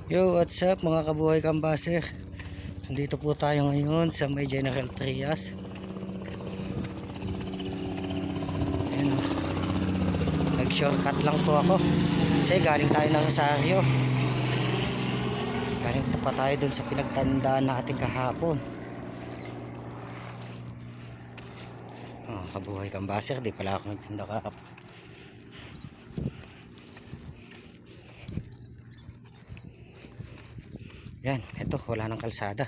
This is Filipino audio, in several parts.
Yo, what's up mga kabuhay kambaser? Andito po tayo ngayon sa may General Trias. Ayan o. Nag-shortcut lang po ako. Kasi galing tayo ng Rosario. Galing pa tayo dun sa pinagtandaan natin kahapon. Kabuhay kambaser, di pala ako nagtinda kahapon. Yan, eto, wala nang kalsada.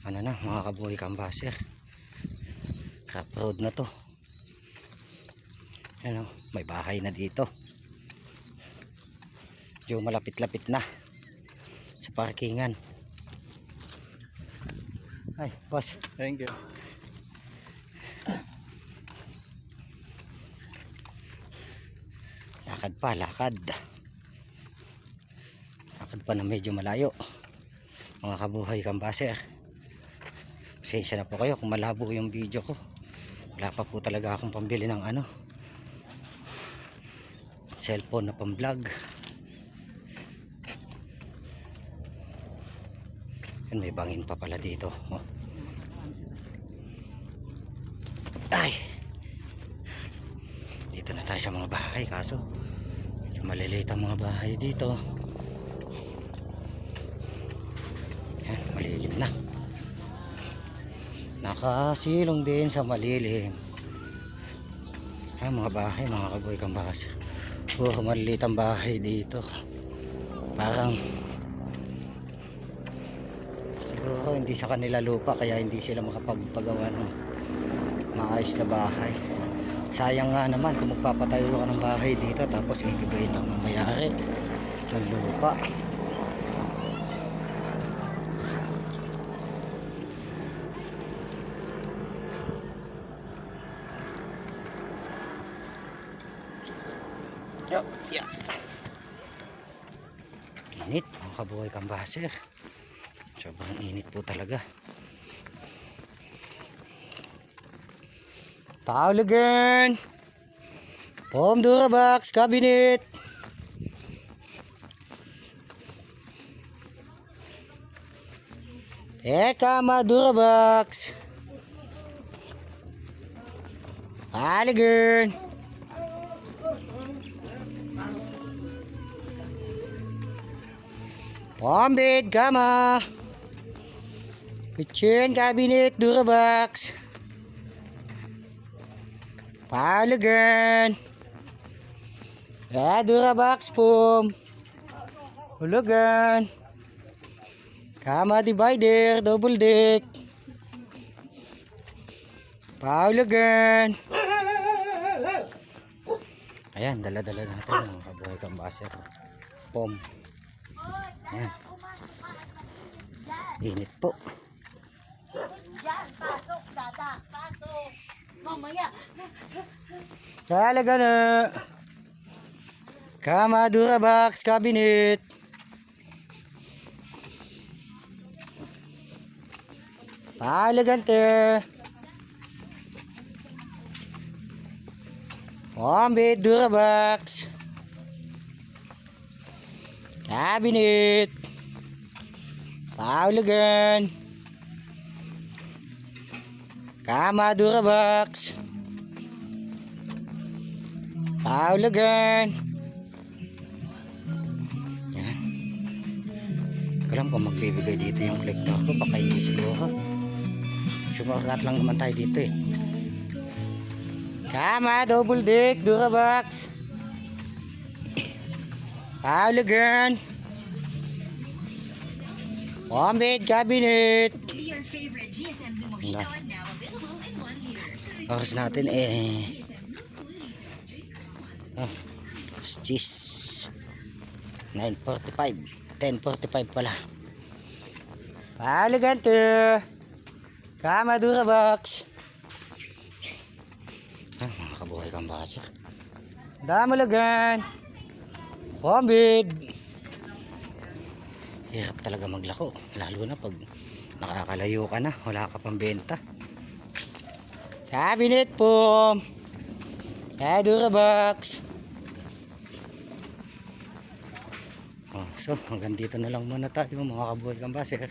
Ano na, mga kabuhay kambaser, crop road na to. Ano, may bahay na dito. Medyo malapit-lapit na sa parkingan. Ay, boss. Thank you. Lakad pa, lakad. Lakad pa na medyo malayo. Mga kabuhay kambaser, pasensya na po kayo kung malabo yung video ko. Wala pa po talaga akong pambili ng cellphone na pang vlog. Yan, may bangin pa pala dito. Ay, dito na tayo sa mga bahay, kaso maliliit ang mga bahay dito. Yan, malilim na. Nakasilong din sa malilim. Yan, mga bahay, mga kabuhay kambaser. Maliliit ang bahay dito. Parang siguro hindi sa kanila lupa, kaya hindi sila makapagpagawa ng maayos na bahay. Sayang nga naman kung magpapatayo ka ng bahay dito tapos iibayin lang ng may-ari ng lupa. Yeah. Init mga kabuhay kambaser, sobrang init po talaga. Pauligan Pom Durabox cabinet. Eka Madurabox Pauligan Pombid Gama Kitchen cabinet Durabox Pauligan Durabox Pom Hulugan Kama divider double deck Pauligan. Ayan, dala-dala natin mga kabuhay kambaser. Pom. Ayan. Init po. Yan, pasok, dada, pasok. Mamaya. Talaga na. Kama Durabox cabinet. Paligante. Pombid Durabox cabinet. Pauligan Kama Durabox Pauligan. Yan. Alam ko magbibigay dito yung kolektor ko, baka hindi siguro. Sumakat lang naman tayo dito eh. Kama double deck Durabox Pauligan Pombid cabinet. Nah. Oras natin cheese 9:45 10:45 pala. Pauligante Kama Durabox. Mga kabuhay kambaser, damalagan Pombid. Hirap talaga maglako, lalo na pag nakakalayo ka na, wala ka pang benta. Cabinet po Durabox So hanggang dito na lang muna tayo mga kabuhay kambaser.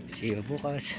See you bukas.